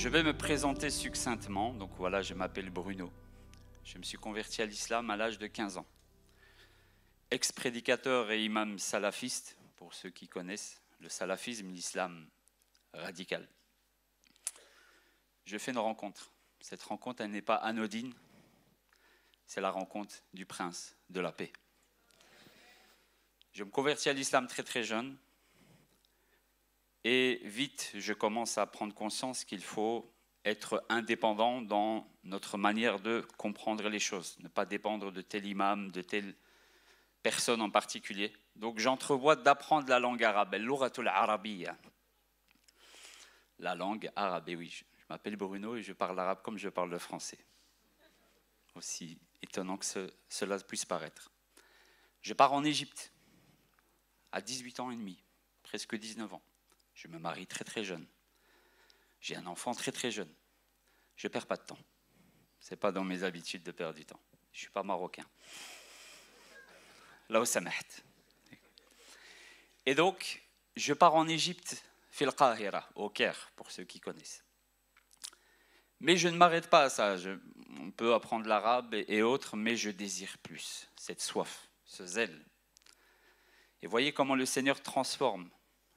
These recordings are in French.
Je vais me présenter succinctement. Donc voilà, je m'appelle Bruno. Je me suis converti à l'islam à l'âge de 15 ans. Ex-prédicateur et imam salafiste, pour ceux qui connaissent le salafisme, l'islam radical. Je fais une rencontre. Cette rencontre, elle n'est pas anodine. C'est la rencontre du prince de la paix. Je me convertis à l'islam très très jeune. Et vite, je commence à prendre conscience qu'il faut être indépendant dans notre manière de comprendre les choses, ne pas dépendre de tel imam, de telle personne en particulier. Donc j'entrevois d'apprendre la langue arabe, al-lughatul arabiyya. La langue arabe, et oui, je m'appelle Bruno et je parle arabe comme je parle le français. Aussi étonnant que cela puisse paraître. Je pars en Égypte à 18 ans et demi, presque 19 ans. Je me marie très très jeune. J'ai un enfant très très jeune. Je ne perds pas de temps. Ce n'est pas dans mes habitudes de perdre du temps. Je ne suis pas marocain. Là où ça m'aide. Et donc, je pars en Égypte, fil Qahira, au Caire, pour ceux qui connaissent. Mais je ne m'arrête pas à ça. On peut apprendre l'arabe et autres, mais je désire plus. Cette soif, ce zèle. Et voyez comment le Seigneur transforme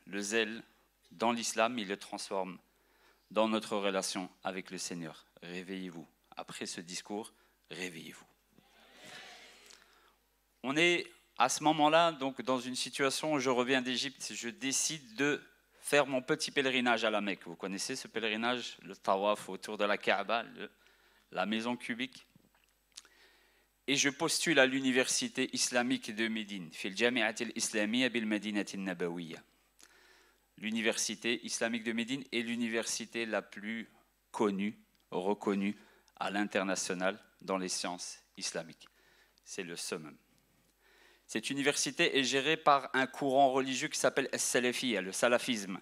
le zèle dans l'islam, il le transforme dans notre relation avec le Seigneur. Réveillez-vous. Après ce discours, réveillez-vous. On est à ce moment-là, donc dans une situation où je reviens d'Égypte, je décide de faire mon petit pèlerinage à la Mecque. Vous connaissez ce pèlerinage, le tawaf autour de la Kaaba, la maison cubique. Et je postule à l'université islamique de Médine, fil Jami'at al-Islamiyya bil Madinati an-Nabawiyya. L'université islamique de Médine est l'université la plus connue, reconnue à l'international dans les sciences islamiques. C'est le summum. Cette université est gérée par un courant religieux qui s'appelle as-Salafiyya, le salafisme,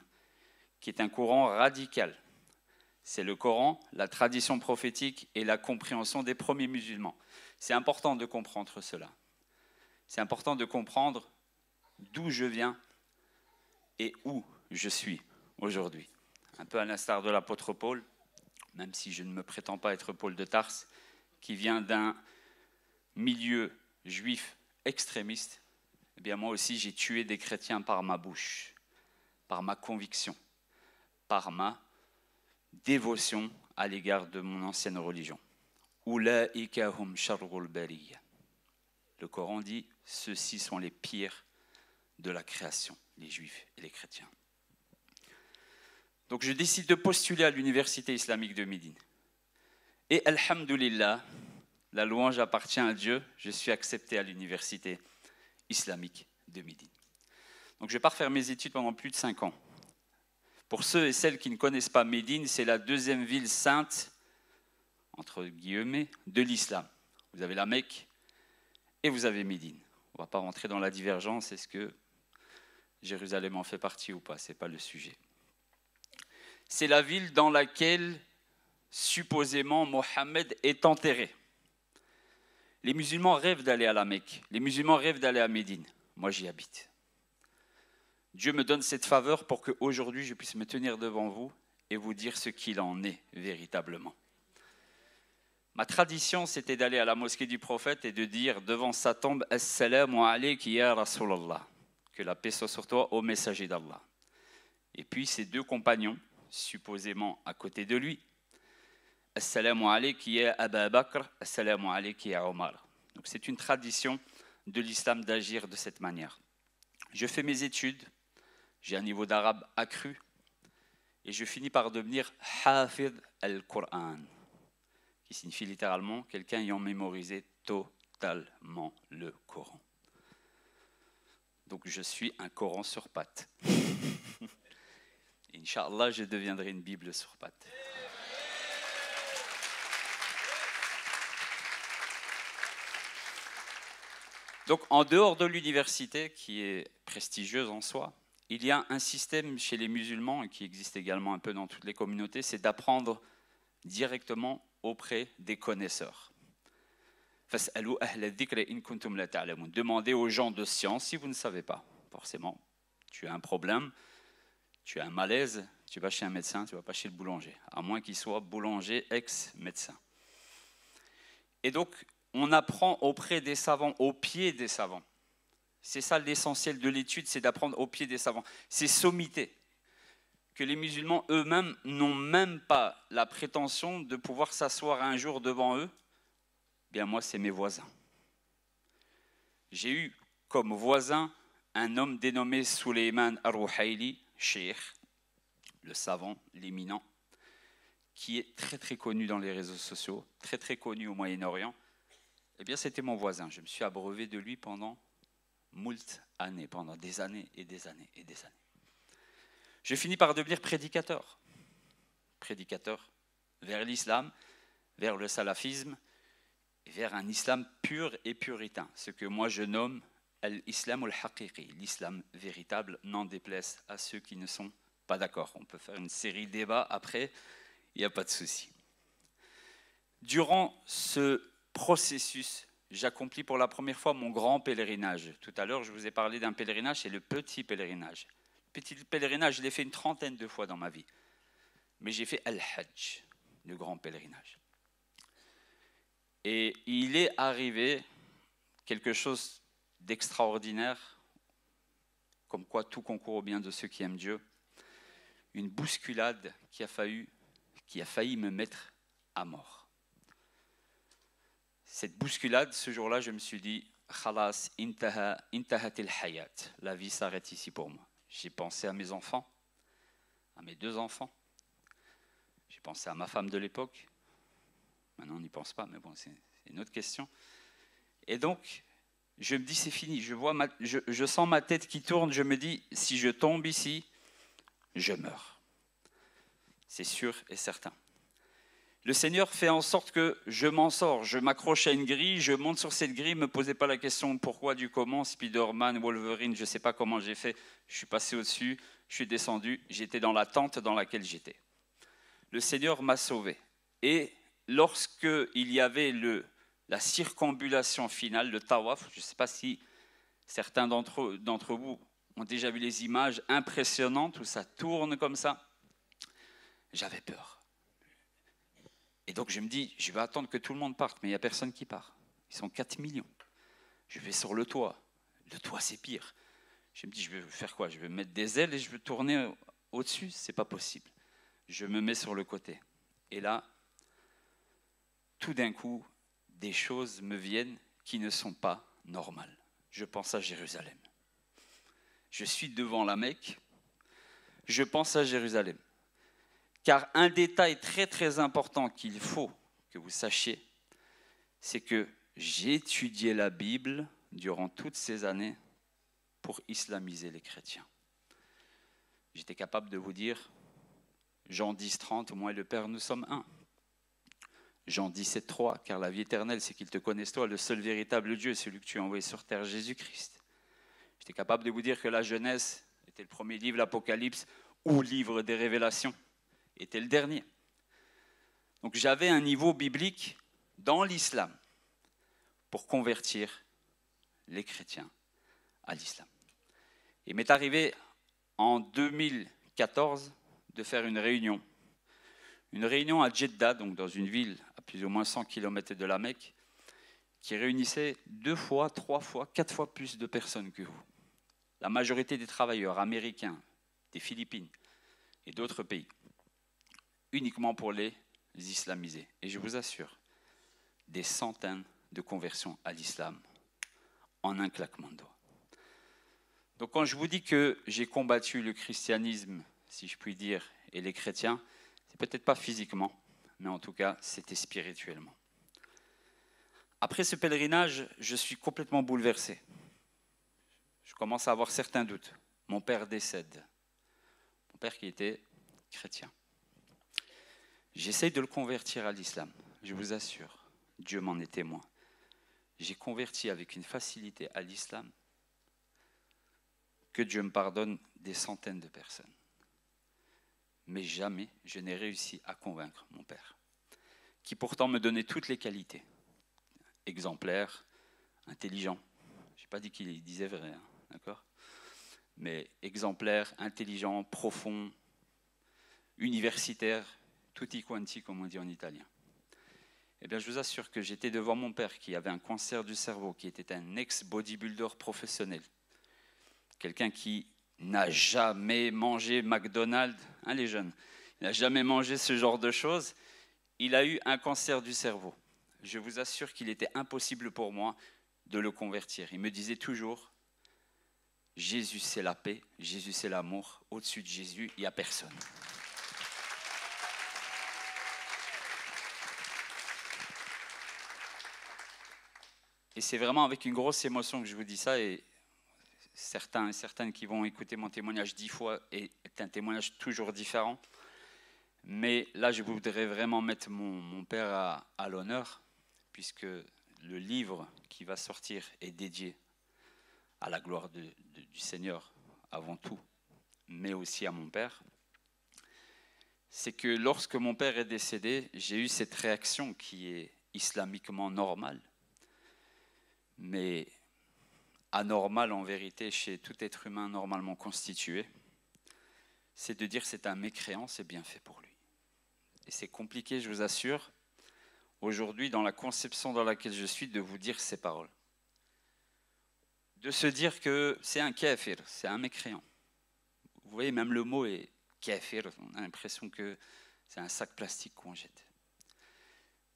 qui est un courant radical. C'est le Coran, la tradition prophétique et la compréhension des premiers musulmans. C'est important de comprendre cela. C'est important de comprendre d'où je viens et où je suis aujourd'hui. Un peu à l'instar de l'apôtre Paul, même si je ne me prétends pas être Paul de Tarse, qui vient d'un milieu juif extrémiste, eh bien moi aussi j'ai tué des chrétiens par ma bouche, par ma conviction, par ma dévotion à l'égard de mon ancienne religion. Ulaika hum sharrul bariyya. Le Coran dit, ceux-ci sont les pires de la création, les juifs et les chrétiens. Donc je décide de postuler à l'université islamique de Médine. Et alhamdoulilah, la louange appartient à Dieu, je suis accepté à l'université islamique de Médine. Donc je pars faire mes études pendant plus de 5 ans. Pour ceux et celles qui ne connaissent pas Médine, c'est la deuxième ville sainte, entre guillemets, de l'islam. Vous avez la Mecque et vous avez Médine. On ne va pas rentrer dans la divergence, est-ce que Jérusalem en fait partie ou pas, ce n'est pas le sujet. C'est la ville dans laquelle, supposément, Mohammed est enterré. Les musulmans rêvent d'aller à la Mecque, les musulmans rêvent d'aller à Médine. Moi, j'y habite. Dieu me donne cette faveur pour qu'aujourd'hui, je puisse me tenir devant vous et vous dire ce qu'il en est véritablement. Ma tradition, c'était d'aller à la mosquée du prophète et de dire devant sa tombe « Assalamu alayki ya Rasulallah » que la paix soit sur toi, ô messager d'Allah. Et puis ses deux compagnons, supposément à côté de lui, « Assalamu alayki ya Aba Bakr, Assalamu alayki ya Omar » Donc c'est une tradition de l'islam d'agir de cette manière. Je fais mes études, j'ai un niveau d'arabe accru, et je finis par devenir « Hafid al-Qur'an » qui signifie littéralement quelqu'un ayant mémorisé totalement le Coran. Donc je suis un Coran sur pattes. Inch'Allah, je deviendrai une Bible sur pattes. Donc en dehors de l'université, qui est prestigieuse en soi, il y a un système chez les musulmans, et qui existe également un peu dans toutes les communautés, c'est d'apprendre directement auprès des connaisseurs. Demandez aux gens de science si vous ne savez pas. Forcément, tu as un problème, tu as un malaise, Tu vas chez un médecin, tu ne vas pas chez le boulanger, à moins qu'il soit boulanger ex-médecin. Et donc, on apprend auprès des savants, au pied des savants. C'est ça l'essentiel de l'étude, c'est d'apprendre au pied des savants. C'est sommité, que les musulmans eux-mêmes n'ont même pas la prétention de pouvoir s'asseoir un jour devant eux. Bien moi, c'est mes voisins. J'ai eu comme voisin un homme dénommé Suleiman Ar-Ruhaili, cheikh, le savant, l'éminent, qui est très très connu dans les réseaux sociaux, très très connu au Moyen-Orient. Eh bien, c'était mon voisin. Je me suis abreuvé de lui pendant moult années, pendant des années et des années et des années. Je finis par devenir prédicateur. Prédicateur vers l'islam, vers le salafisme, vers un islam pur et puritain, ce que moi je nomme l'islam al-haqiqi, l'islam véritable, n'en déplaise à ceux qui ne sont pas d'accord. On peut faire une série de débats après, il n'y a pas de souci. Durant ce processus, j'accomplis pour la première fois mon grand pèlerinage. Tout à l'heure, je vous ai parlé d'un pèlerinage, c'est le petit pèlerinage. Le petit pèlerinage, je l'ai fait une trentaine de fois dans ma vie. Mais j'ai fait Al-Hajj, le grand pèlerinage. Et il est arrivé quelque chose d'extraordinaire, comme quoi tout concourt au bien de ceux qui aiment Dieu, une bousculade qui a failli me mettre à mort. Cette bousculade, ce jour-là, je me suis dit, Khalas, intahatil hayat, la vie s'arrête ici pour moi. J'ai pensé à mes enfants, à mes 2 enfants. J'ai pensé à ma femme de l'époque. Maintenant, on n'y pense pas, mais bon, c'est une autre question. Et donc, je me dis, c'est fini. Je sens ma tête qui tourne. Je me dis, si je tombe ici, je meurs. C'est sûr et certain. Le Seigneur fait en sorte que je m'en sors. Je m'accroche à une grille, je monte sur cette grille. Ne me posez pas la question pourquoi, du comment, Spider-Man, Wolverine, je ne sais pas comment j'ai fait. Je suis passé au-dessus, je suis descendu, j'étais dans la tente dans laquelle j'étais. Le Seigneur m'a sauvé. Et lorsque il y avait la circambulation finale, le tawaf, je ne sais pas si certains d'entre vous ont déjà vu les images impressionnantes où ça tourne comme ça. J'avais peur. Et donc je me dis, je vais attendre que tout le monde parte, mais il n'y a personne qui part. Ils sont 4 millions. Je vais sur le toit. Le toit, c'est pire. Je me dis, je vais faire quoi? Je vais mettre des ailes et je vais tourner au-dessus? C'est pas possible. Je me mets sur le côté. Et là, tout d'un coup, des choses me viennent qui ne sont pas normales. Je pense à Jérusalem. Je suis devant la Mecque. Je pense à Jérusalem. Car un détail très très important qu'il faut que vous sachiez, c'est que j'ai étudié la Bible durant toutes ces années pour islamiser les chrétiens. J'étais capable de vous dire, Jean 10, 30, moi et le Père, nous sommes un. Jean 17, 3, car la vie éternelle, c'est qu'ils te connaissent toi, le seul véritable Dieu, celui que tu as envoyé sur terre, Jésus-Christ. J'étais capable de vous dire que la Genèse était le premier livre, l'Apocalypse, ou livre des Révélations était le dernier. Donc j'avais un niveau biblique dans l'islam pour convertir les chrétiens à l'islam. Il m'est arrivé en 2014 de faire une réunion à Jeddah, donc dans une ville à plus ou moins 100 km de la Mecque, qui réunissait 2 fois, 3 fois, 4 fois plus de personnes que vous. La majorité des travailleurs américains, des Philippines et d'autres pays, uniquement pour les islamiser. Et je vous assure, des centaines de conversions à l'islam en un claquement de doigts. Donc quand je vous dis que j'ai combattu le christianisme, si je puis dire, et les chrétiens, c'est peut-être pas physiquement, mais en tout cas, c'était spirituellement. Après ce pèlerinage, je suis complètement bouleversé. Je commence à avoir certains doutes. Mon père décède. Mon père qui était chrétien. J'essaye de le convertir à l'islam, je vous assure, Dieu m'en est témoin. J'ai converti avec une facilité à l'islam que Dieu me pardonne des centaines de personnes. Mais jamais je n'ai réussi à convaincre mon père, qui pourtant me donnait toutes les qualités. Exemplaire, intelligent. Je n'ai pas dit qu'il disait vrai, hein, d'accord? Mais exemplaire, intelligent, profond, universitaire, tutti quanti, comme on dit en italien. Eh bien, je vous assure que j'étais devant mon père qui avait un cancer du cerveau, qui était un ex-bodybuilder professionnel. Quelqu'un qui n'a jamais mangé McDonald's, hein, les jeunes, il n'a jamais mangé ce genre de choses. Il a eu un cancer du cerveau. Je vous assure qu'il était impossible pour moi de le convertir. Il me disait toujours, Jésus c'est la paix, Jésus c'est l'amour, au-dessus de Jésus, il n'y a personne. Et c'est vraiment avec une grosse émotion que je vous dis ça, et certains et certaines qui vont écouter mon témoignage 10 fois est un témoignage toujours différent. Mais là, je voudrais vraiment mettre mon père à l'honneur, puisque le livre qui va sortir est dédié à la gloire du Seigneur avant tout, mais aussi à mon père. C'est que lorsque mon père est décédé, j'ai eu cette réaction qui est islamiquement normale, mais anormale en vérité chez tout être humain normalement constitué, c'est de dire c'est un mécréant, c'est bien fait pour lui. Et c'est compliqué, je vous assure, aujourd'hui, dans la conception dans laquelle je suis, de vous dire ces paroles. De se dire que c'est un kafir, c'est un mécréant. Vous voyez, même le mot est kafir, on a l'impression que c'est un sac plastique qu'on jette.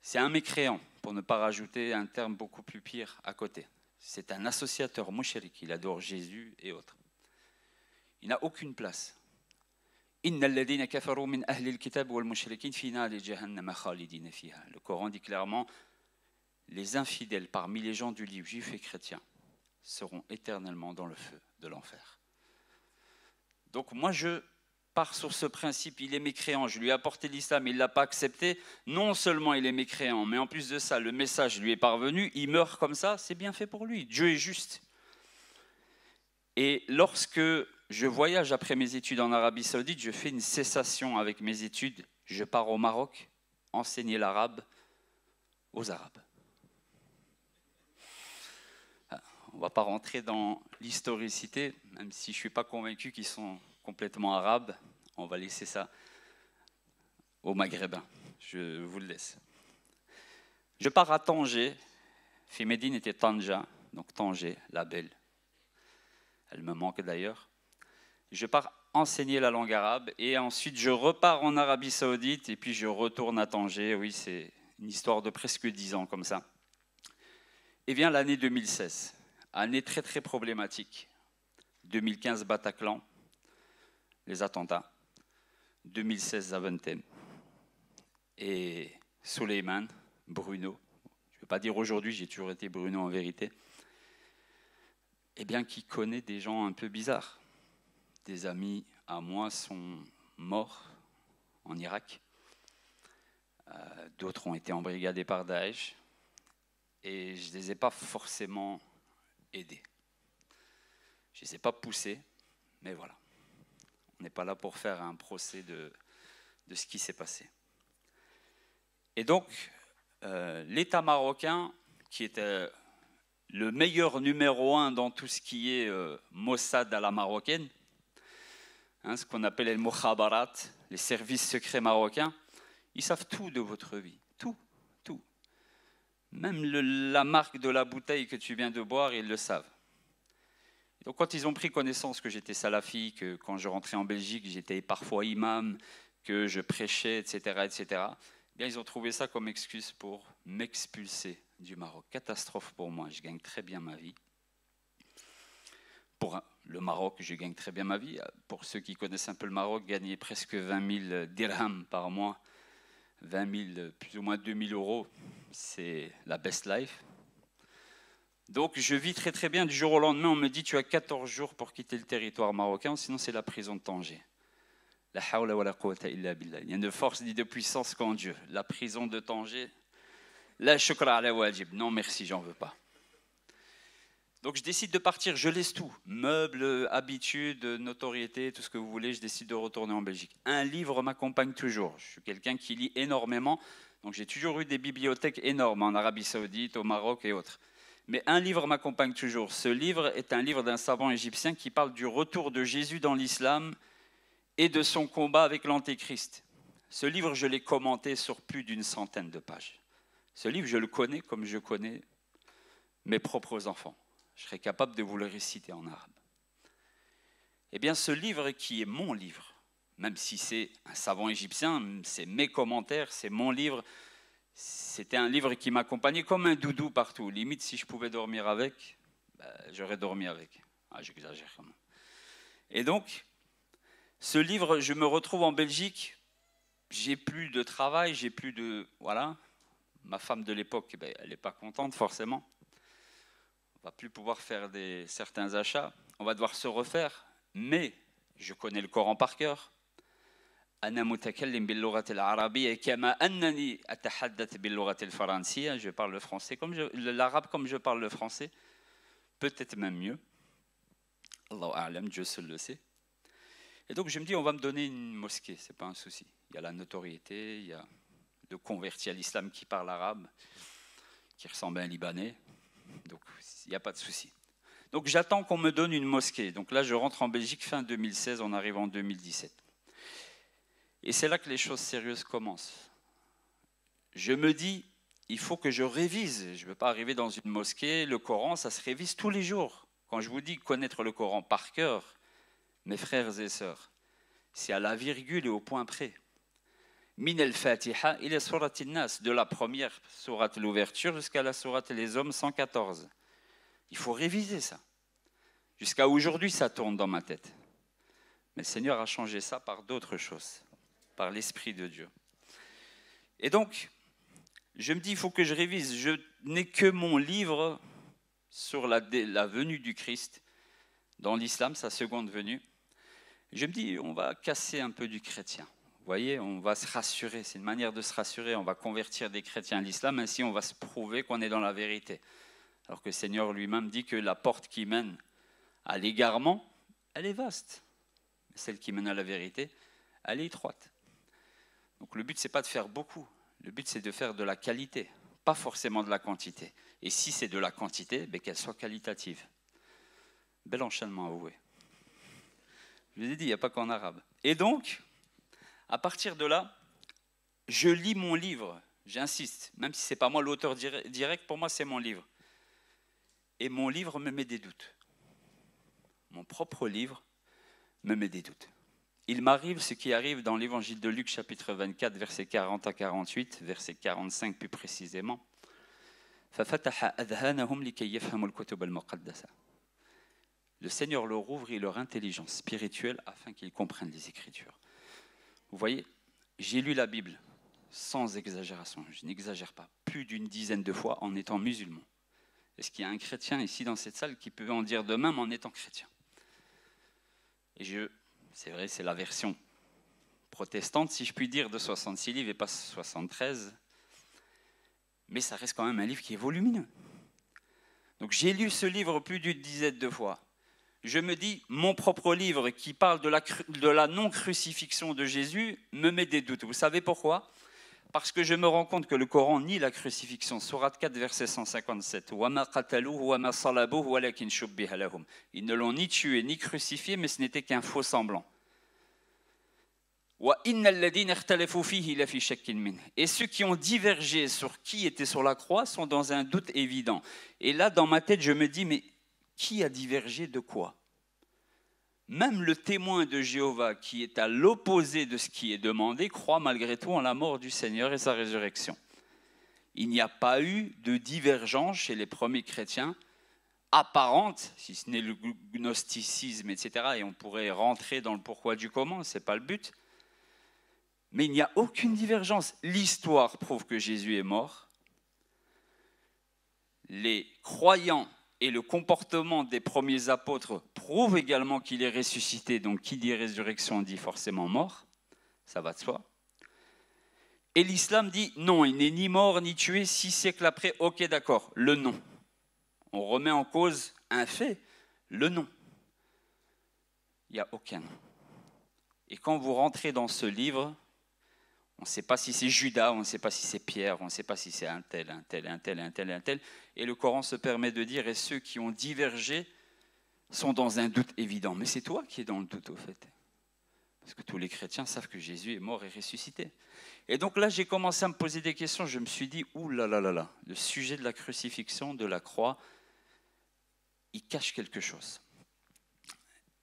C'est un mécréant, pour ne pas rajouter un terme beaucoup plus pire à côté. C'est un associateur mushrik, il adore Jésus et autres. Il n'a aucune place. Le Coran dit clairement, les infidèles parmi les gens du livre, juifs et chrétiens, seront éternellement dans le feu de l'enfer. Donc moi je pars sur ce principe, il est mécréant, je lui ai apporté l'islam, il ne l'a pas accepté, non seulement il est mécréant, mais en plus de ça, le message lui est parvenu, il meurt comme ça, c'est bien fait pour lui, Dieu est juste. Et lorsque je voyage après mes études en Arabie Saoudite, je fais une cessation avec mes études, je pars au Maroc, enseigner l'arabe aux Arabes. On ne va pas rentrer dans l'historicité, même si je ne suis pas convaincu qu'ils sont complètement arabes, on va laisser ça aux Maghrébins, je vous le laisse. Je pars à Tanger, Médine était Tanja, donc Tanger, la belle. Elle me manque d'ailleurs. Je pars enseigner la langue arabe et ensuite je repars en Arabie Saoudite et puis je retourne à Tanger. Oui, c'est une histoire de presque 10 ans comme ça. Et vient l'année 2016, année très très problématique. 2015 Bataclan, les attentats. 2016 Zaventem. Et Suleiman, Bruno, je ne veux pas dire aujourd'hui, j'ai toujours été Bruno en vérité, eh bien qui connaît des gens un peu bizarres. Des amis à moi sont morts en Irak. D'autres ont été embrigadés par Daesh. Et je ne les ai pas forcément aidés. Je ne les ai pas poussés, mais voilà. On n'est pas là pour faire un procès de ce qui s'est passé. Et donc, l'État marocain, qui était le meilleur numéro 1 dans tout ce qui est Mossad à la marocaine, hein, ce qu'on appelle les mukhabarat, les services secrets marocains, ils savent tout de votre vie, tout, tout. Même la marque de la bouteille que tu viens de boire, ils le savent. Donc quand ils ont pris connaissance que j'étais salafi, que quand je rentrais en Belgique, j'étais parfois imam, que je prêchais, etc., eh bien, ils ont trouvé ça comme excuse pour m'expulser du Maroc. Catastrophe pour moi, je gagne très bien ma vie. Pour le Maroc, je gagne très bien ma vie. Pour ceux qui connaissent un peu le Maroc, gagner presque 20 000 dirhams par mois, 20 000, plus ou moins 2 000 euros, c'est la best life. Donc je vis très très bien. Du jour au lendemain, on me dit tu as 14 jours pour quitter le territoire marocain, sinon c'est la prison de Tanger. La hawla wa la quwwata illa billah. Il y a de force ni de puissance qu'en Dieu. La prison de Tanger, la shukra ala wajib. Non merci, j'en veux pas. Donc je décide de partir, je laisse tout. Meubles, habitudes, notoriété, tout ce que vous voulez, je décide de retourner en Belgique. Un livre m'accompagne toujours. Je suis quelqu'un qui lit énormément. Donc j'ai toujours eu des bibliothèques énormes en Arabie Saoudite, au Maroc et autres. Mais un livre m'accompagne toujours. Ce livre est un livre d'un savant égyptien qui parle du retour de Jésus dans l'islam et de son combat avec l'Antéchrist. Ce livre, je l'ai commenté sur plus d'une centaine de pages. Ce livre, je le connais comme je connais mes propres enfants. Je serais capable de vous le réciter en arabe. Eh bien, ce livre qui est mon livre, même si c'est un savant égyptien, c'est mes commentaires, c'est mon livre, c'était un livre qui m'accompagnait comme un doudou partout. Limite, si je pouvais dormir avec, j'aurais dormi avec. Ah, j'exagère quand même. Et donc, ce livre, je me retrouve en Belgique, j'ai plus de travail, j'ai plus de... Voilà, ma femme de l'époque, elle n'est pas contente forcément. On ne va plus pouvoir faire certains achats, on va devoir se refaire, mais je connais le Coran par cœur. Je parle le français l'arabe comme je parle le français, peut-être même mieux. Allahu a'lam, Dieu seul le sait. Et donc je me dis, on va me donner une mosquée, c'est pas un souci. Il y a la notoriété, il y a le converti à l'islam qui parle arabe, qui ressemble à un Libanais, donc il n'y a pas de souci. Donc j'attends qu'on me donne une mosquée. Donc là, je rentre en Belgique fin 2016, on arrive en 2017. Et c'est là que les choses sérieuses commencent. Je me dis, il faut que je révise. Je ne veux pas arriver dans une mosquée, le Coran, ça se révise tous les jours. Quand je vous dis connaître le Coran par cœur, mes frères et sœurs, c'est à la virgule et au point près. Min al-Fatiha ila surat al-Nas, de la première sourate l'ouverture jusqu'à la sourate les hommes 114. Il faut réviser ça. Jusqu'à aujourd'hui, ça tourne dans ma tête. Mais le Seigneur a changé ça par d'autres choses, par l'Esprit de Dieu. Et donc, je me dis, il faut que je révise. Je n'ai que mon livre sur la venue du Christ dans l'islam, sa seconde venue. Je me dis, on va casser un peu du chrétien. Vous voyez, on va se rassurer. C'est une manière de se rassurer. On va convertir des chrétiens à l'islam, ainsi on va se prouver qu'on est dans la vérité. Alors que le Seigneur lui-même dit que la porte qui mène à l'égarement, elle est vaste. Celle qui mène à la vérité, elle est étroite. Donc le but, ce n'est pas de faire beaucoup. Le but, c'est de faire de la qualité, pas forcément de la quantité. Et si c'est de la quantité, qu'elle soit qualitative. Bel enchaînement, avoué. Je vous ai dit, il n'y a pas qu'en arabe. Et donc, à partir de là, je lis mon livre. J'insiste, même si ce n'est pas moi l'auteur direct, pour moi, c'est mon livre. Et mon livre me met des doutes. Mon propre livre me met des doutes. Il m'arrive ce qui arrive dans l'évangile de Luc, chapitre 24, versets 40 à 48, verset 45 plus précisément. Le Seigneur leur ouvrit leur intelligence spirituelle afin qu'ils comprennent les Écritures. Vous voyez, j'ai lu la Bible sans exagération, je n'exagère pas, plus d'une dizaine de fois en étant musulman. Est-ce qu'il y a un chrétien ici dans cette salle qui peut en dire de même en étant chrétien? Et c'est vrai, c'est la version protestante, si je puis dire, de 66 livres et pas 73. Mais ça reste quand même un livre qui est volumineux. Donc j'ai lu ce livre plus d'une dizaine de fois. Je me dis, mon propre livre qui parle de la non-crucifixion de Jésus me met des doutes. Vous savez pourquoi? Parce que je me rends compte que le Coran nie la crucifixion. Sourate 4, verset 157. Ils ne l'ont ni tué ni crucifié, mais ce n'était qu'un faux semblant. Et ceux qui ont divergé sur qui était sur la croix sont dans un doute évident. Et là, dans ma tête, je me dis, mais qui a divergé de quoi? Même le témoin de Jéhovah, qui est à l'opposé de ce qui est demandé, croit malgré tout en la mort du Seigneur et sa résurrection. Il n'y a pas eu de divergence chez les premiers chrétiens apparente, si ce n'est le gnosticisme, etc. Et on pourrait rentrer dans le pourquoi du comment, ce n'est pas le but. Mais il n'y a aucune divergence. L'histoire prouve que Jésus est mort. Les croyants et le comportement des premiers apôtres prouve également qu'il est ressuscité. Donc, qui dit résurrection dit forcément mort. Ça va de soi. Et l'islam dit non, il n'est ni mort ni tué 6 siècles après. Ok, d'accord, le non. On remet en cause un fait, le non. Il n'y a aucun non. Et quand vous rentrez dans ce livre, on ne sait pas si c'est Judas, on ne sait pas si c'est Pierre, on ne sait pas si c'est un tel. Et le Coran se permet de dire, et ceux qui ont divergé sont dans un doute évident. Mais c'est toi qui es dans le doute, au fait. Parce que tous les chrétiens savent que Jésus est mort et ressuscité. Et donc là, j'ai commencé à me poser des questions. Je me suis dit, ouh là là là là, le sujet de la crucifixion, de la croix, il cache quelque chose.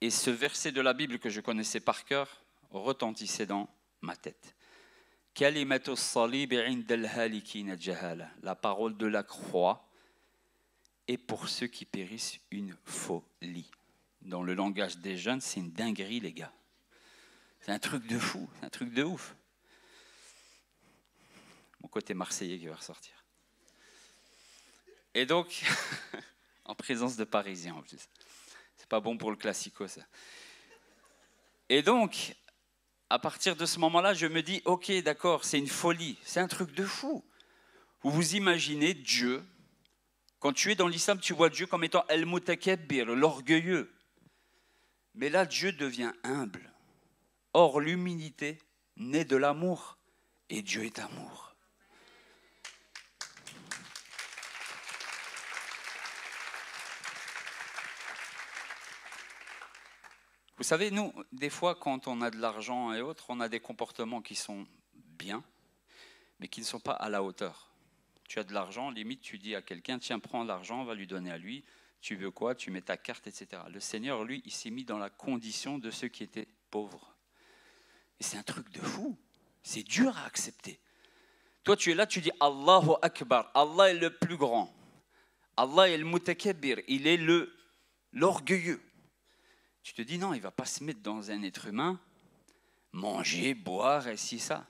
Et ce verset de la Bible que je connaissais par cœur retentissait dans ma tête. La parole de la croix est pour ceux qui périssent une folie. Dans le langage des jeunes, c'est une dinguerie, les gars. C'est un truc de fou, c'est un truc de ouf. Mon côté marseillais qui va ressortir. Et donc, en présence de Parisiens en plus. C'est pas bon pour le classico, ça. Et donc, à partir de ce moment-là, je me dis, ok, d'accord, c'est une folie, c'est un truc de fou. Vous vous imaginez Dieu, quand tu es dans l'islam, tu vois Dieu comme étant Al-Mutakabbir, l'orgueilleux. Mais là, Dieu devient humble. Or, l'humilité naît de l'amour, et Dieu est amour. Vous savez, nous, des fois, quand on a de l'argent et autres, on a des comportements qui sont bien, mais qui ne sont pas à la hauteur. Tu as de l'argent, limite, tu dis à quelqu'un, tiens, prends l'argent, on va lui donner à lui, tu veux quoi, tu mets ta carte, etc. Le Seigneur, lui, il s'est mis dans la condition de ceux qui étaient pauvres. Et c'est un truc de fou, c'est dur à accepter. Toi, tu es là, tu dis Allahu Akbar, Allah est le plus grand. Allah est le mutakabbir, il est l'orgueilleux. Tu te dis non, il ne va pas se mettre dans un être humain, manger, boire, et si ça.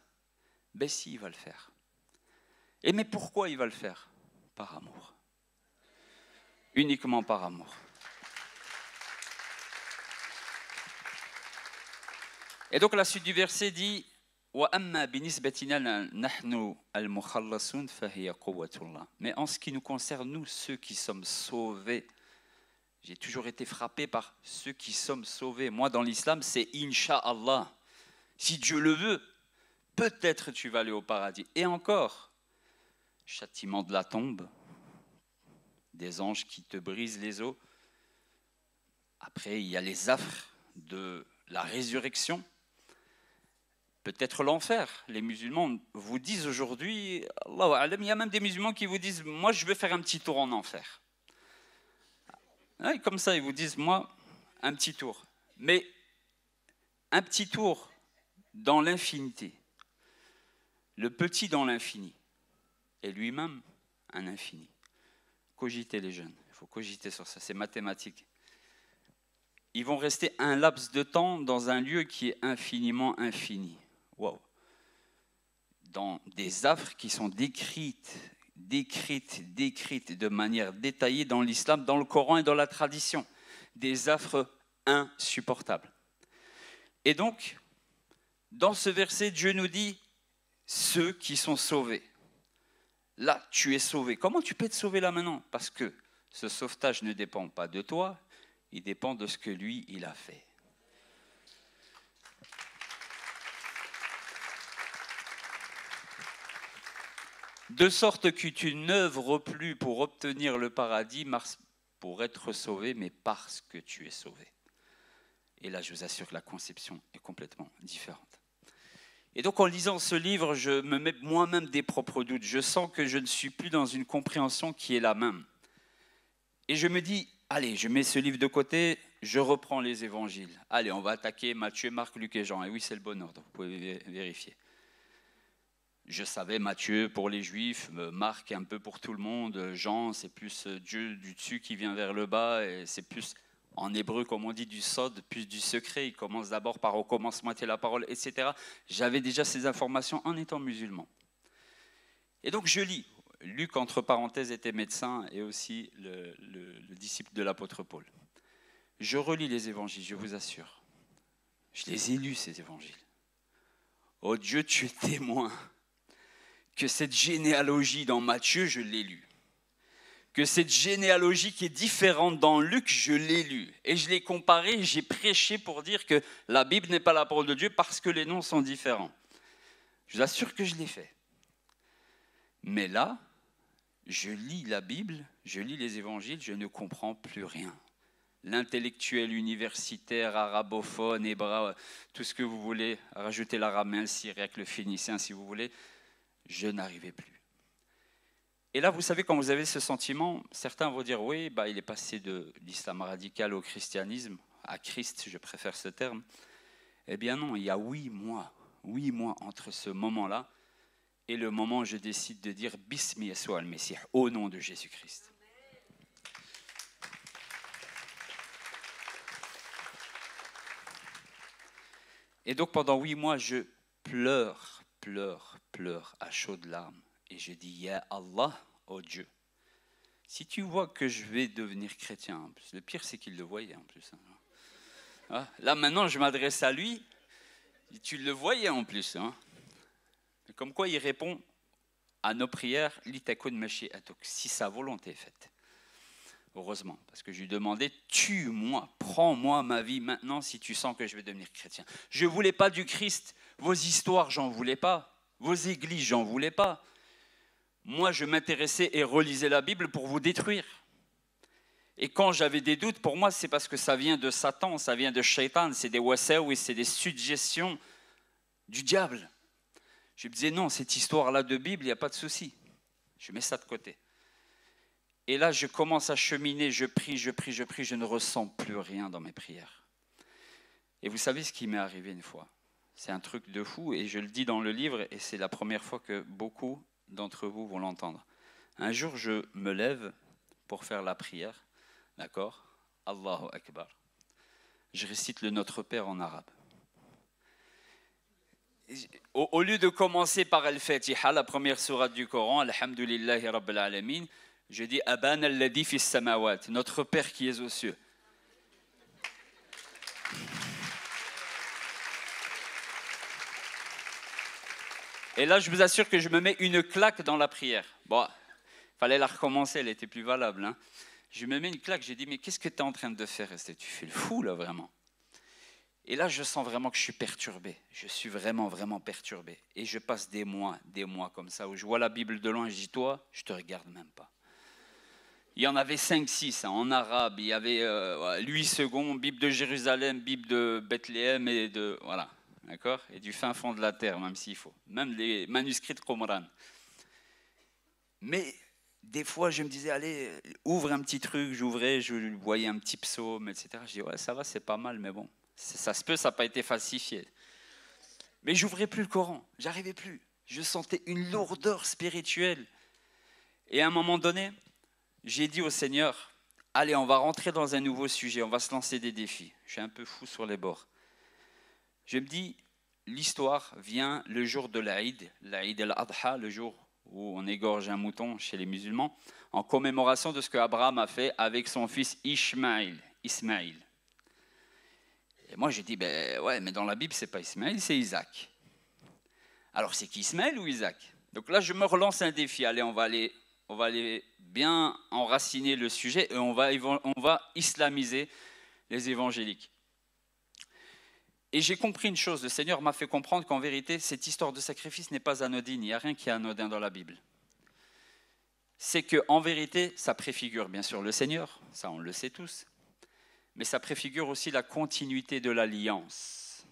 Ben si, il va le faire. Et mais pourquoi il va le faire? Par amour. Uniquement par amour. Et donc la suite du verset dit mais en ce qui nous concerne, nous, ceux qui sommes sauvés, j'ai toujours été frappé par ceux qui sommes sauvés. Moi, dans l'islam, c'est Inch'Allah. Si Dieu le veut, peut-être tu vas aller au paradis. Et encore, châtiment de la tombe, des anges qui te brisent les os. Après, il y a les affres de la résurrection. Peut-être l'enfer. Les musulmans vous disent aujourd'hui, Allahu A'lam, il y a même des musulmans qui vous disent, moi je vais faire un petit tour en enfer. Et comme ça, ils vous disent, moi, un petit tour. Mais un petit tour dans l'infinité. Le petit dans l'infini. Et lui-même, un infini. Cogitez les jeunes. Il faut cogiter sur ça. C'est mathématique. Ils vont rester un laps de temps dans un lieu qui est infiniment infini. Wow. Dans des affres qui sont décrites de manière détaillée dans l'islam, dans le Coran et dans la tradition. Des affres insupportables. Et donc, dans ce verset, Dieu nous dit ceux qui sont sauvés. Là, tu es sauvé. Comment tu peux être sauvé là maintenant? Parce que ce sauvetage ne dépend pas de toi, il dépend de ce que lui, il a fait. De sorte que tu n'œuvres plus pour obtenir le paradis, pour être sauvé, mais parce que tu es sauvé. Et là, je vous assure que la conception est complètement différente. Et donc, en lisant ce livre, je me mets moi-même des propres doutes. Je sens que je ne suis plus dans une compréhension qui est la même. Et je me dis, allez, je mets ce livre de côté, je reprends les évangiles. Allez, on va attaquer Matthieu, Marc, Luc et Jean. Et oui, c'est le bon ordre, vous pouvez vérifier. Je savais Matthieu pour les Juifs, Marc un peu pour tout le monde, Jean c'est plus Dieu du dessus qui vient vers le bas, et c'est plus en hébreu comme on dit du sod, plus du secret, il commence d'abord par au commencement était la parole, etc. J'avais déjà ces informations en étant musulman. Et donc je lis, Luc entre parenthèses était médecin et aussi le disciple de l'apôtre Paul. Je relis les évangiles, je vous assure, je les ai lus ces évangiles. Oh Dieu, tu es témoin que cette généalogie dans Matthieu, je l'ai lue. Que cette généalogie qui est différente dans Luc, je l'ai lue. Et je l'ai comparée, j'ai prêché pour dire que la Bible n'est pas la parole de Dieu parce que les noms sont différents. Je vous assure que je l'ai fait. Mais là, je lis la Bible, je lis les évangiles, je ne comprends plus rien. l'intellectuel universitaire, arabophone, hébreu, tout ce que vous voulez, rajoutez l'araméen, le syriaque, le phénicien si vous voulez, je n'arrivais plus. Et là, vous savez, quand vous avez ce sentiment, certains vont dire, oui, bah, il est passé de l'islam radical au christianisme, à Christ, je préfère ce terme. Eh bien non, il y a 8 mois entre ce moment-là et le moment où je décide de dire « Bismi Yeshua al-Messie », au nom de Jésus-Christ. Et donc pendant 8 mois, je pleure à chaudes larmes. Et je dis, Ya Allah, oh Dieu, si tu vois que je vais devenir chrétien, en plus, le pire c'est qu'il le voyait en plus. Hein. Là maintenant je m'adresse à lui, tu le voyais en plus. Hein. Comme quoi il répond à nos prières, si sa volonté est faite. Heureusement, parce que je lui demandais, tue-moi, prends-moi ma vie maintenant si tu sens que je vais devenir chrétien. Je ne voulais pas du Christ, vos histoires, j'en voulais pas, vos églises, j'en voulais pas. Moi, je m'intéressais et relisais la Bible pour vous détruire. Et quand j'avais des doutes, pour moi, c'est parce que ça vient de Satan, ça vient de Shaitan, c'est des wasawi, c'est des suggestions du diable. Je me disais, non, cette histoire-là de Bible, il n'y a pas de souci. Je mets ça de côté. Et là, je commence à cheminer, je prie, je ne ressens plus rien dans mes prières. Et vous savez ce qui m'est arrivé une fois? C'est un truc de fou, et je le dis dans le livre, et c'est la première fois que beaucoup d'entre vous vont l'entendre. Un jour, je me lève pour faire la prière, d'accord? Allahu Akbar. Je récite le Notre Père en arabe. Au lieu de commencer par Al-Fatiha, la première sourate du Coran, Alhamdulillahi Rabbil Alamin, je dis Abana alladhi fis samawat, notre Père qui est aux cieux. Et là, je vous assure que je me mets une claque dans la prière. Bon, il fallait la recommencer, elle était plus valable. Hein. Je me mets une claque, j'ai dit, mais qu'est-ce que tu es en train de faire? Tu fais le fou, là, vraiment. Et là, je sens vraiment que je suis perturbé. Je suis vraiment perturbé. Et je passe des mois comme ça, où je vois la Bible de loin et je dis, toi, je te regarde même pas. Il y en avait 5-6 hein, en arabe. Il y avait Louis II, Bible de Jérusalem, Bible de Bethléem et de... Voilà, d'accord? Et du fin fond de la terre, même s'il faut. Même les manuscrits de Qumran. Mais des fois, je me disais, allez, ouvre un petit truc. J'ouvrais, je voyais un petit psaume, etc. Je dis, ouais, ça va, c'est pas mal, mais bon. Ça se peut, ça n'a pas été falsifié. Mais j'ouvrais plus le Coran, j'arrivais plus. Je sentais une lourdeur spirituelle. Et à un moment donné, j'ai dit au Seigneur, allez, on va rentrer dans un nouveau sujet, on va se lancer des défis. Je suis un peu fou sur les bords. Je me dis, l'histoire vient le jour de l'Aïd al-Adha, le jour où on égorge un mouton chez les musulmans, en commémoration de ce qu'Abraham a fait avec son fils Ismaïl. Et moi, j'ai dit, ben ouais, mais dans la Bible, c'est pas Ismaël, c'est Isaac. Alors, c'est qui Ismaël ou Isaac? Donc là, je me relance un défi. Allez, on va aller bien enraciner le sujet et on va islamiser les évangéliques. Et j'ai compris une chose, le Seigneur m'a fait comprendre qu'en vérité, cette histoire de sacrifice n'est pas anodine. Il n'y a rien qui est anodin dans la Bible. C'est qu'en vérité, ça préfigure bien sûr le Seigneur, ça on le sait tous, mais ça préfigure aussi la continuité de l'alliance.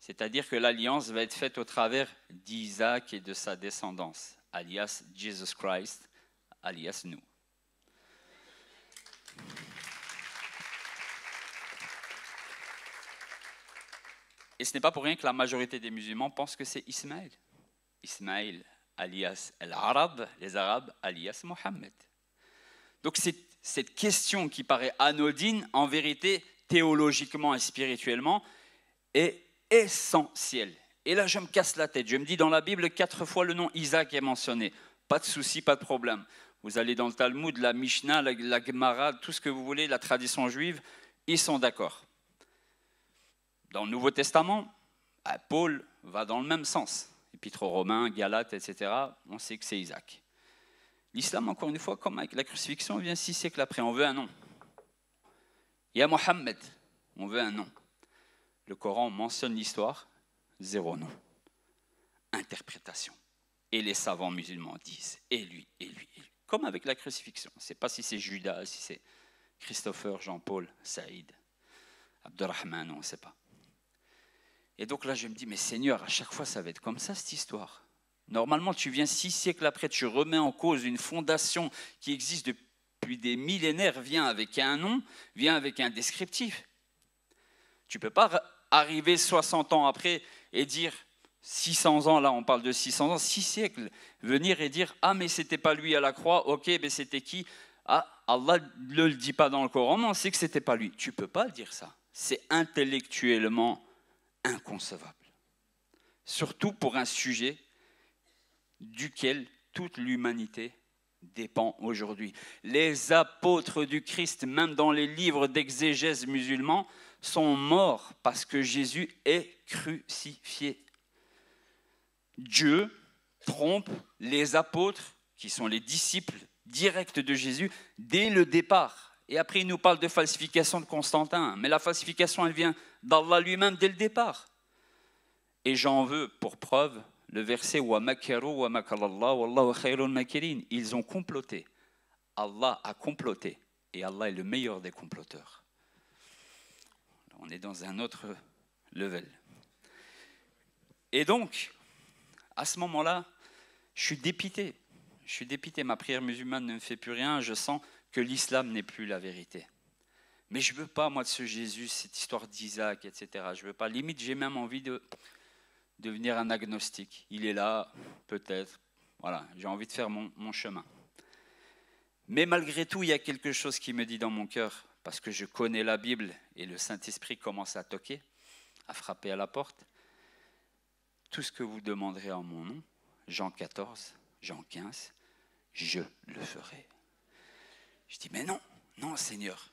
C'est-à-dire que l'alliance va être faite au travers d'Isaac et de sa descendance, alias Jesus Christ, alias nous. Et ce n'est pas pour rien que la majorité des musulmans pensent que c'est Ismaël. Ismaël, alias l'Arabe, les Arabes, alias Mohammed. Donc cette question qui paraît anodine, en vérité, théologiquement et spirituellement, est essentielle. Et là, je me casse la tête. Je me dis, dans la Bible, 4 fois le nom Isaac est mentionné. Pas de souci, pas de problème. Vous allez dans le Talmud, la Mishnah, la Gemara, tout ce que vous voulez, la tradition juive, ils sont d'accord. Dans le Nouveau Testament, Paul va dans le même sens. Épître aux Romains, Galates, etc., on sait que c'est Isaac. L'islam, encore une fois, comme avec la crucifixion, vient 6 siècles après. On veut un nom. Il y a Mohammed, on veut un nom. Le Coran mentionne l'histoire, 0 nom. Interprétation. Et les savants musulmans disent, et lui. Comme avec la crucifixion. On ne sait pas si c'est Judas, si c'est... Christopher, Jean-Paul, Saïd, Abdelrahman, on ne sait pas. Et donc là, je me dis, mais Seigneur, à chaque fois, ça va être comme ça, cette histoire. Normalement, tu viens 6 siècles après, tu remets en cause une fondation qui existe depuis des millénaires, viens avec un nom, viens avec un descriptif. Tu ne peux pas arriver 60 ans après et dire, 600 ans, là on parle de 600 ans, 6 siècles, venir et dire, ah mais c'était pas lui à la croix, ok, mais c'était qui? Ah, Allah ne le dit pas dans le Coran, mais on sait que c'était pas lui. Tu ne peux pas dire ça. C'est intellectuellement inconcevable. Surtout pour un sujet duquel toute l'humanité dépend aujourd'hui. Les apôtres du Christ, même dans les livres d'exégèse musulmans, sont morts parce que Jésus est crucifié. Dieu trompe les apôtres, qui sont les disciples directs de Jésus, dès le départ. Et après, il nous parle de falsification de Constantin. Mais la falsification, elle vient d'Allah lui-même dès le départ. Et j'en veux pour preuve le verset « Wa makaru wa makarallah wallahu khayrul makirin ». Ils ont comploté. Allah a comploté. Et Allah est le meilleur des comploteurs. On est dans un autre level. Et donc, à ce moment-là, je suis dépité. Je suis dépité. Ma prière musulmane ne me fait plus rien. Je sens que l'islam n'est plus la vérité. Mais je ne veux pas, moi, de ce Jésus, cette histoire d'Isaac, etc. Je ne veux pas. Limite, j'ai même envie de devenir un agnostique. Il est là, peut-être. Voilà, j'ai envie de faire mon chemin. Mais malgré tout, il y a quelque chose qui me dit dans mon cœur, parce que je connais la Bible et le Saint-Esprit commence à toquer, à frapper à la porte. Tout ce que vous demanderez en mon nom, Jean 14, Jean 15, je le ferai. Je dis, mais non, non Seigneur.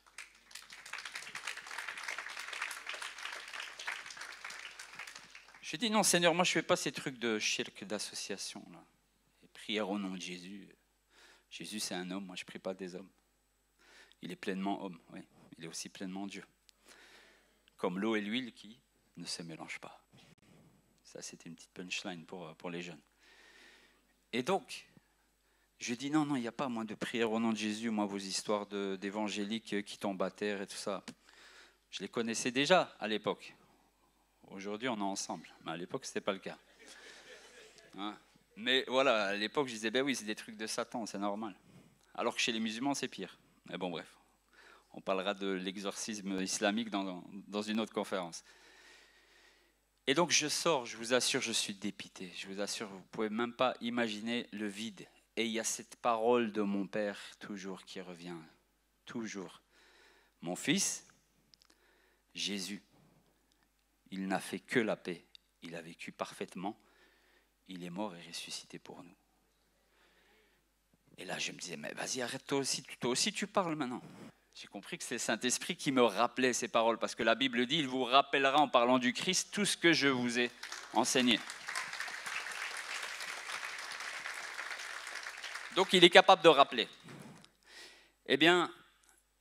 Je dis, non Seigneur, moi je ne fais pas ces trucs de shirk, d'association, là. Et prière au nom de Jésus. Jésus c'est un homme, moi je ne prie pas des hommes. Il est pleinement homme, oui. Il est aussi pleinement Dieu. Comme l'eau et l'huile qui ne se mélangent pas. Ça, c'était une petite punchline pour les jeunes. Et donc, je dis non, il n'y a pas moi de prière au nom de Jésus, moi vos histoires d'évangéliques qui tombent à terre et tout ça. Je les connaissais déjà à l'époque. Aujourd'hui, on est ensemble. Mais à l'époque, ce n'était pas le cas. Hein? Mais voilà, à l'époque, je disais, ben oui, c'est des trucs de Satan, c'est normal. Alors que chez les musulmans, c'est pire. Mais bon, bref. On parlera de l'exorcisme islamique dans une autre conférence. Et donc je sors, je vous assure, je suis dépité. Je vous assure, vous ne pouvez même pas imaginer le vide. Et il y a cette parole de mon Père toujours qui revient. Toujours. Mon fils, Jésus, il n'a fait que la paix. Il a vécu parfaitement. Il est mort et ressuscité pour nous. Et là, je me disais, mais vas-y, arrête, toi aussi tu parles maintenant. J'ai compris que c'est le Saint-Esprit qui me rappelait ces paroles, parce que la Bible dit, il vous rappellera en parlant du Christ tout ce que je vous ai enseigné. Donc il est capable de rappeler. Eh bien,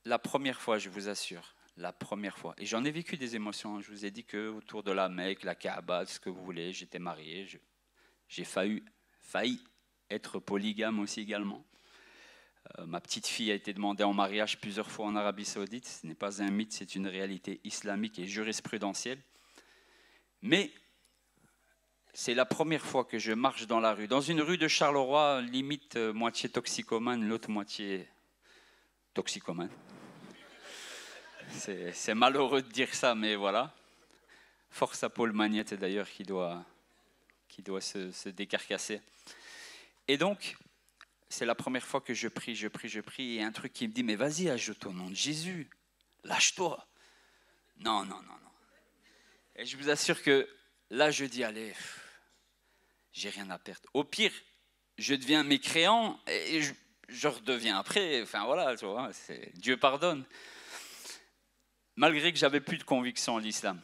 la première fois, je vous assure, la première fois, et j'en ai vécu des émotions, je vous ai dit que autour de la Mecque, la Kaaba, ce que vous voulez, j'étais marié, j'ai failli être polygame aussi également. Ma petite fille a été demandée en mariage plusieurs fois en Arabie Saoudite. Ce n'est pas un mythe, c'est une réalité islamique et jurisprudentielle. Mais c'est la première fois que je marche dans la rue. Dans une rue de Charleroi, limite moitié toxicomane, l'autre moitié toxicomane. C'est malheureux de dire ça, mais voilà. Force à Paul Magnette d'ailleurs qui doit se décarcasser. Et donc, c'est la première fois que je prie, et un truc qui me dit, mais vas-y, ajoute au nom de Jésus, lâche-toi. Non. Et je vous assure que là, je dis, allez, j'ai rien à perdre. Au pire, je deviens mécréant et je redeviens après. Enfin voilà, tu vois, Dieu pardonne. Malgré que j'avais plus de conviction en l'islam.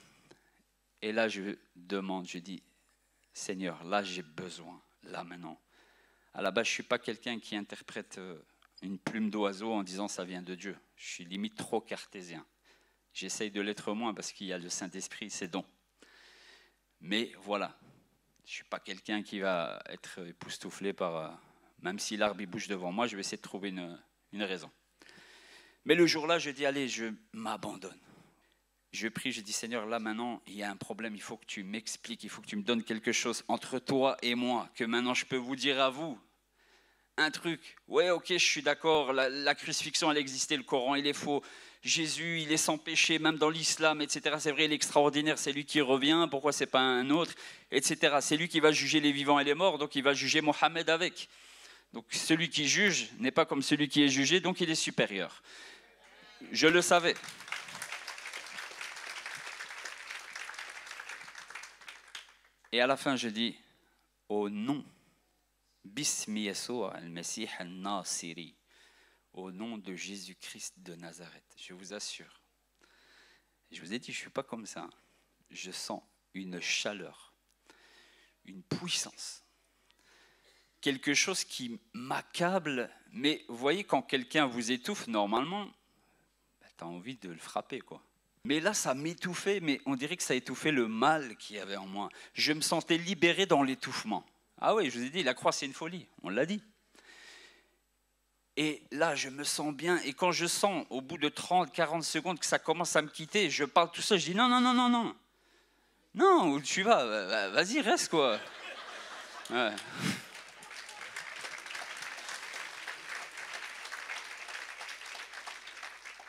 Et là, je demande, je dis, Seigneur, là, j'ai besoin, là maintenant. À la base, je ne suis pas quelqu'un qui interprète une plume d'oiseau en disant ça vient de Dieu. Je suis limite trop cartésien. J'essaye de l'être moins parce qu'il y a le Saint-Esprit, c'est don. Mais voilà, je ne suis pas quelqu'un qui va être époustouflé par... même si l'arbre il bouge devant moi, je vais essayer de trouver une raison. Mais le jour-là, je dis, allez, je m'abandonne. Je prie, je dis, Seigneur, là maintenant, il y a un problème, il faut que tu m'expliques, il faut que tu me donnes quelque chose entre toi et moi, que maintenant je peux vous dire à vous. Un truc, ouais, ok, je suis d'accord, la crucifixion, elle existait, le Coran, il est faux. Jésus, il est sans péché, même dans l'islam, etc. C'est vrai, il est extraordinaire, c'est lui qui revient, pourquoi c'est pas un autre, etc. C'est lui qui va juger les vivants et les morts, donc il va juger Mohammed avec. Donc celui qui juge n'est pas comme celui qui est jugé, donc il est supérieur. Je le savais. Et à la fin, je dis, au nom, Bismi Yeshua al-Mesih al-Nasiri, au nom de Jésus-Christ de Nazareth, je vous assure. Je vous ai dit, je ne suis pas comme ça. Je sens une chaleur, une puissance, quelque chose qui m'accable. Mais vous voyez, quand quelqu'un vous étouffe, normalement, tu as envie de le frapper, quoi. Mais là, ça m'étouffait, mais on dirait que ça étouffait le mal qu'il y avait en moi. Je me sentais libéré dans l'étouffement. Ah oui, je vous ai dit, la croix, c'est une folie, on l'a dit. Et là, je me sens bien. Et quand je sens, au bout de 30, 40 secondes, que ça commence à me quitter, je parle tout seul, je dis non, non, non, non, non. Non, où tu vas? Vas-y, reste, quoi. Ouais.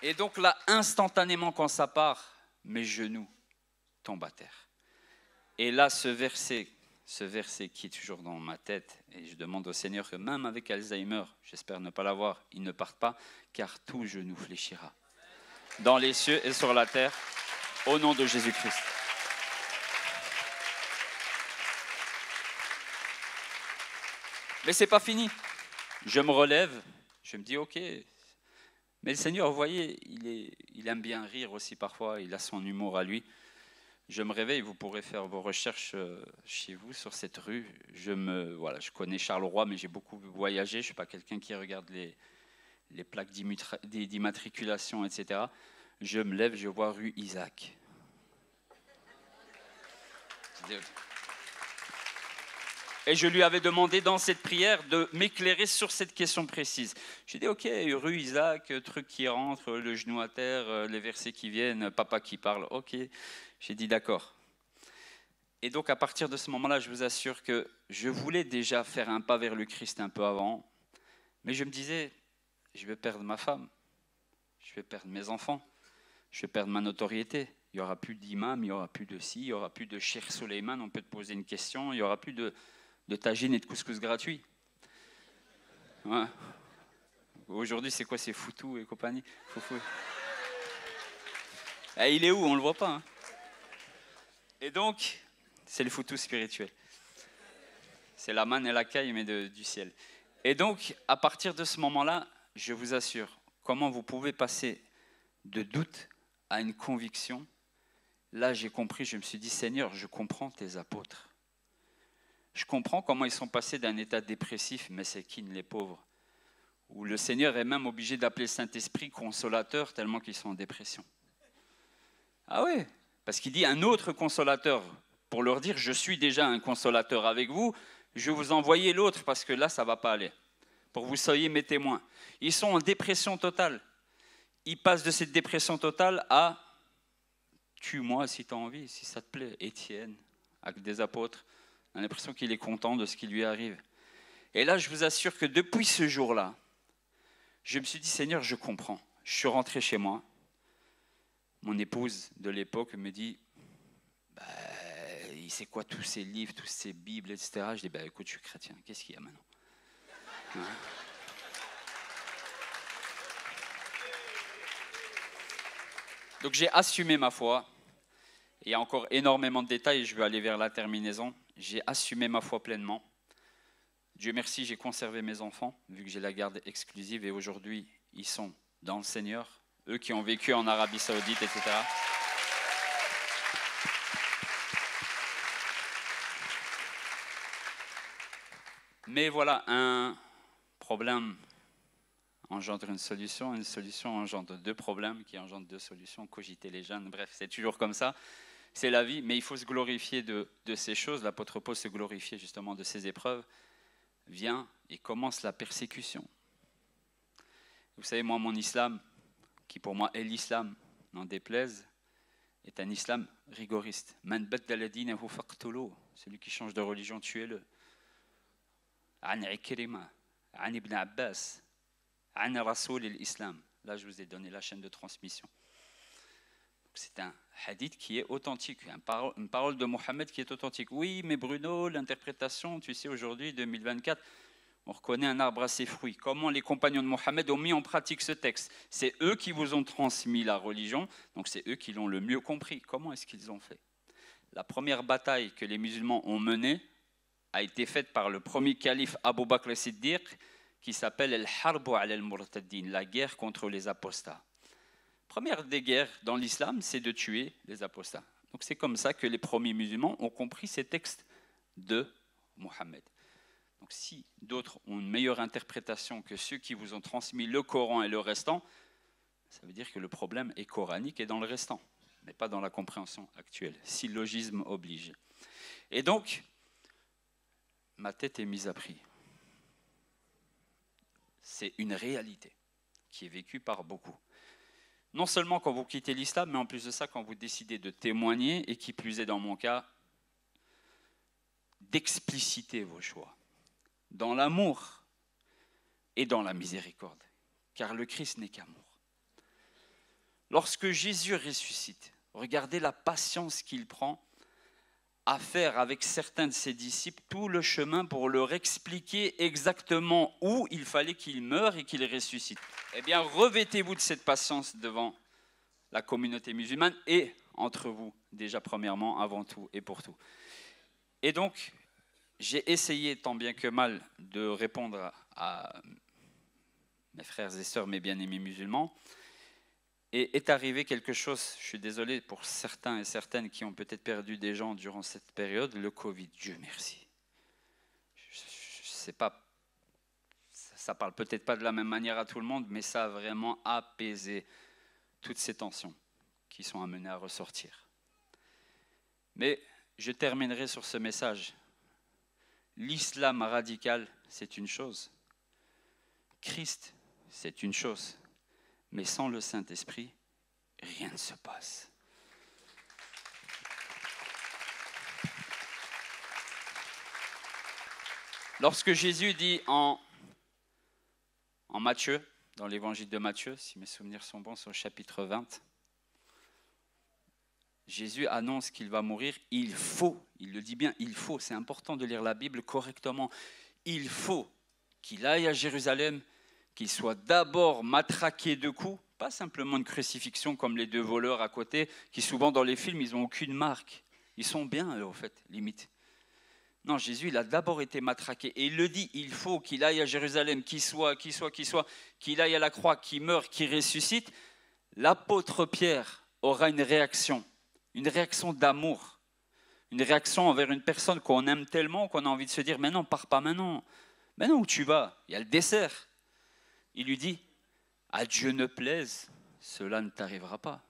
Et donc là, instantanément, quand ça part, mes genoux tombent à terre. Et là, ce verset qui est toujours dans ma tête, et je demande au Seigneur que même avec Alzheimer, j'espère ne pas l'avoir, il ne parte pas, car tout genou fléchira. Dans les cieux et sur la terre, au nom de Jésus-Christ. Mais ce n'est pas fini. Je me relève, je me dis, ok. Mais le Seigneur, vous voyez, il aime bien rire aussi parfois, il a son humour à lui. Je me réveille, vous pourrez faire vos recherches chez vous sur cette rue. Je connais Charleroi, mais j'ai beaucoup voyagé. Je ne suis pas quelqu'un qui regarde les plaques d'immatriculation, etc. Je me lève, je vois rue Isaac. Et je lui avais demandé dans cette prière de m'éclairer sur cette question précise. J'ai dit, ok, rue Isaac, truc qui rentre, le genou à terre, les versets qui viennent, papa qui parle, ok. J'ai dit, d'accord. Et donc à partir de ce moment-là, je vous assure que je voulais déjà faire un pas vers le Christ un peu avant, mais je me disais, je vais perdre ma femme, je vais perdre mes enfants, je vais perdre ma notoriété. Il n'y aura plus d'imam, il n'y aura plus de ci, il n'y aura plus de Cheikh Suleiman, on peut te poser une question, il n'y aura plus de tagine et de couscous gratuits. Ouais. Aujourd'hui, c'est quoi? C'est Foutou et compagnie. Foufou. Et il est où? On ne le voit pas. Hein. Et donc, c'est le Foutou spirituel. C'est la manne et la caille, mais du ciel. Et donc, à partir de ce moment-là, je vous assure, comment vous pouvez passer de doute à une conviction. Là, j'ai compris, je me suis dit, Seigneur, je comprends tes apôtres. Je comprends comment ils sont passés d'un état dépressif, mais c'est qui les pauvres, où le Seigneur est même obligé d'appeler le Saint-Esprit consolateur tellement qu'ils sont en dépression. Ah oui, parce qu'il dit un autre consolateur, pour leur dire je suis déjà un consolateur avec vous, je vais vous envoyer l'autre parce que là ça ne va pas aller, pour que vous soyez mes témoins. Ils sont en dépression totale. Ils passent de cette dépression totale à tue-moi si tu as envie, si ça te plaît. Étienne, avec des apôtres. On a l'impression qu'il est content de ce qui lui arrive. Et là, je vous assure que depuis ce jour-là, je me suis dit, Seigneur, je comprends. Je suis rentré chez moi. Mon épouse de l'époque me dit, il sait quoi tous ces livres, tous ces bibles, etc. Je dis, écoute, je suis chrétien. Qu'est-ce qu'il y a maintenant? Donc j'ai assumé ma foi. Il y a encore énormément de détails, je vais aller vers la terminaison. J'ai assumé ma foi pleinement. Dieu merci, j'ai conservé mes enfants, vu que j'ai la garde exclusive, et aujourd'hui, ils sont dans le Seigneur, eux qui ont vécu en Arabie Saoudite, etc. Mais voilà, un problème engendre une solution engendre deux problèmes, qui engendrent deux solutions, cogiter les jeunes, bref, c'est toujours comme ça. C'est la vie, mais il faut se glorifier de ces choses. L'apôtre Paul se glorifiait justement de ces épreuves. Vient et commence la persécution. Vous savez, moi, mon islam, qui pour moi est l'islam, n'en déplaise, est un islam rigoriste. Man baddala dinahu faqtuluh. Celui qui change de religion, tuez-le. An Ikrima, An Ibn Abbas, An Rasoul l'Islam. Là, je vous ai donné la chaîne de transmission. C'est un hadith qui est authentique, une parole de Mohammed qui est authentique. Oui, mais Bruno, l'interprétation, tu sais, aujourd'hui, 2024, on reconnaît un arbre à ses fruits. Comment les compagnons de Mohammed ont mis en pratique ce texte? C'est eux qui vous ont transmis la religion, donc c'est eux qui l'ont le mieux compris. Comment est-ce qu'ils ont fait? La première bataille que les musulmans ont menée a été faite par le premier calife Abu Bakr as-Siddiq, qui s'appelle Al-Harbu ala al-Murtaddin, la guerre contre les apostats. Première des guerres dans l'islam, c'est de tuer les apostats. Donc c'est comme ça que les premiers musulmans ont compris ces textes de Mohammed. Donc si d'autres ont une meilleure interprétation que ceux qui vous ont transmis le Coran et le restant, ça veut dire que le problème est coranique et dans le restant, mais pas dans la compréhension actuelle. Syllogisme oblige. Et donc, ma tête est mise à prix. C'est une réalité qui est vécue par beaucoup. Non seulement quand vous quittez l'islam, mais en plus de ça, quand vous décidez de témoigner, et qui plus est dans mon cas, d'expliciter vos choix, dans l'amour et dans la miséricorde, car le Christ n'est qu'amour. Lorsque Jésus ressuscite, regardez la patience qu'il prend à faire avec certains de ses disciples tout le chemin pour leur expliquer exactement où il fallait qu'il meure et qu'il ressuscite. Eh bien, revêtez-vous de cette patience devant la communauté musulmane et entre vous, déjà premièrement, avant tout et pour tout. Et donc, j'ai essayé tant bien que mal de répondre à mes frères et sœurs, mes bien-aimés musulmans. Et est arrivé quelque chose, je suis désolé pour certains et certaines qui ont peut-être perdu des gens durant cette période, le Covid, Dieu merci. Je sais pas, ça parle peut-être pas de la même manière à tout le monde, mais ça a vraiment apaisé toutes ces tensions qui sont amenées à ressortir. Mais je terminerai sur ce message. L'islam radical, c'est une chose. Christ, c'est une chose. Mais sans le Saint-Esprit, rien ne se passe. Lorsque Jésus dit en Matthieu, dans l'évangile de Matthieu, si mes souvenirs sont bons, c'est au chapitre 20, Jésus annonce qu'il va mourir. Il faut, il le dit bien, il faut, c'est important de lire la Bible correctement, il faut qu'il aille à Jérusalem, qu'il soit d'abord matraqué de coups, pas simplement une crucifixion comme les deux voleurs à côté, qui souvent dans les films, ils n'ont aucune marque. Ils sont bien, eux, au fait, limite. Non, Jésus, il a d'abord été matraqué. Et il le dit, il faut qu'il aille à Jérusalem, qu'il aille à la croix, qu'il meure, qu'il ressuscite. L'apôtre Pierre aura une réaction d'amour, une réaction envers une personne qu'on aime tellement qu'on a envie de se dire, mais non, pars pas maintenant. Mais non, où tu vas? Il y a le dessert. Il lui dit, à Dieu ne plaise, cela ne t'arrivera pas.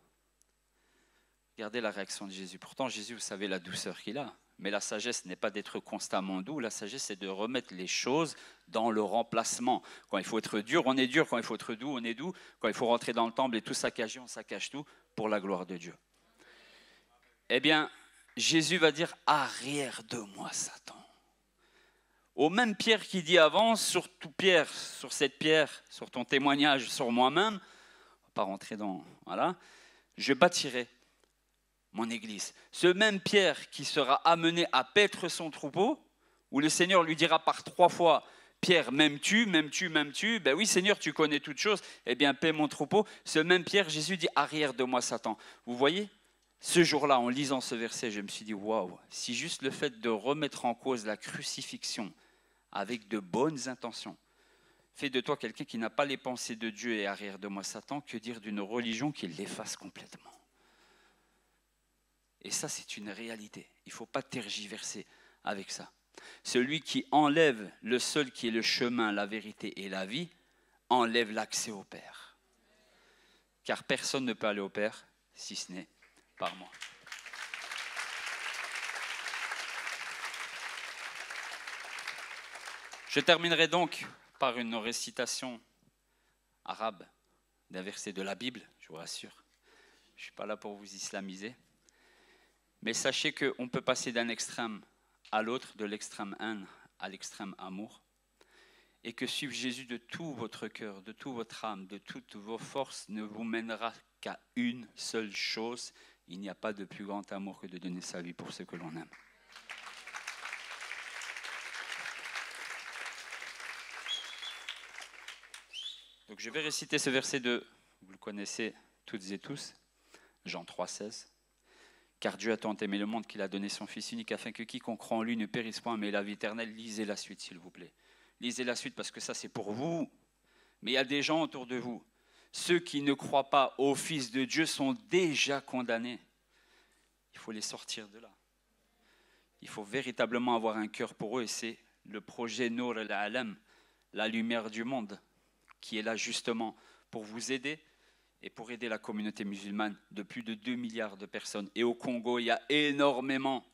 Regardez la réaction de Jésus. Pourtant, Jésus, vous savez la douceur qu'il a. Mais la sagesse n'est pas d'être constamment doux. La sagesse, c'est de remettre les choses dans le remplacement. Quand il faut être dur, on est dur. Quand il faut être doux, on est doux. Quand il faut rentrer dans le temple et tout saccager, on saccage tout pour la gloire de Dieu. Eh bien, Jésus va dire, arrière de moi, Satan. Au même Pierre qui dit avant, surtout Pierre, sur cette pierre, sur ton témoignage, sur moi-même, on ne va pas rentrer dans... Voilà, je bâtirai mon église. Ce même Pierre qui sera amené à paître son troupeau, où le Seigneur lui dira par 3 fois, Pierre, m'aimes-tu? Ben oui, Seigneur, tu connais toutes choses. Eh bien, paie mon troupeau. Ce même Pierre, Jésus dit, arrière de moi, Satan. Vous voyez? Ce jour-là, en lisant ce verset, je me suis dit, waouh, si juste le fait de remettre en cause la crucifixion avec de bonnes intentions fait de toi quelqu'un qui n'a pas les pensées de Dieu et arrière de moi Satan, que dire d'une religion qui l'efface complètement? Et ça, c'est une réalité. Il ne faut pas tergiverser avec ça. Celui qui enlève le seul qui est le chemin, la vérité et la vie, enlève l'accès au Père. Car personne ne peut aller au Père si ce n'est par moi. Je terminerai donc par une récitation arabe d'un verset de la Bible, je vous rassure. Je ne suis pas là pour vous islamiser. Mais sachez qu'on peut passer d'un extrême à l'autre, de l'extrême haine à l'extrême amour. Et que suivre Jésus de tout votre cœur, de toute votre âme, de toutes vos forces ne vous mènera qu'à une seule chose. Il n'y a pas de plus grand amour que de donner sa vie pour ceux que l'on aime. Donc je vais réciter ce verset vous le connaissez toutes et tous, Jean 3, 16. Car Dieu a tant aimé le monde qu'il a donné son Fils unique afin que quiconque croit en lui ne périsse point mais ait la vie éternelle. Lisez la suite s'il vous plaît. Lisez la suite parce que ça c'est pour vous. Mais il y a des gens autour de vous. Ceux qui ne croient pas au Fils de Dieu sont déjà condamnés. Il faut les sortir de là. Il faut véritablement avoir un cœur pour eux et c'est le projet Nour al-Alam, la lumière du monde, qui est là justement pour vous aider et pour aider la communauté musulmane de plus de 2 milliards de personnes. Et au Congo, il y a énormément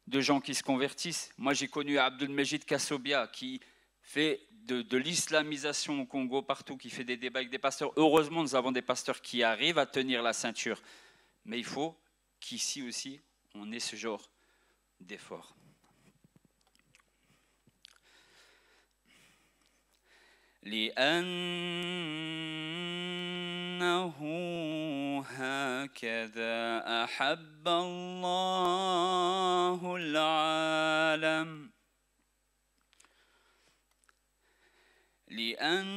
de gens qui se convertissent. Moi, j'ai connu Abdelmejid Kassobia qui fait de l'islamisation au Congo partout, qui fait des débats avec des pasteurs. Heureusement, nous avons des pasteurs qui arrivent à tenir la ceinture. Mais il faut qu'ici aussi, on ait ce genre d'effort. لأنه هكذا أحب الله العالم لأنه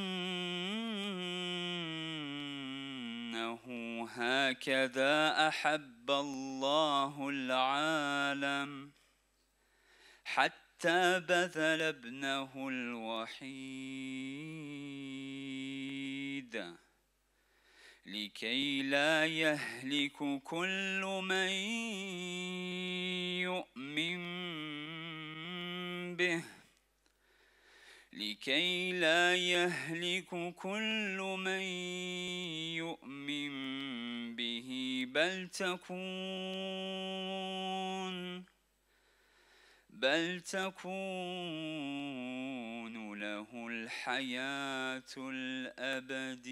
هكذا أحب الله العالم حتى بذل ابنه الوحيد لكي لا يهلك كل من يؤمن به لكي لا يهلك كل من يؤمن به بل تكون له الحياة الأبدية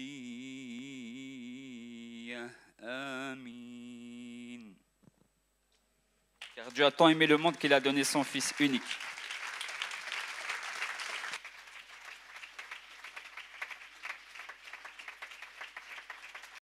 آمين. Car Dieu a tant aimé le monde qu'il a donné son Fils unique.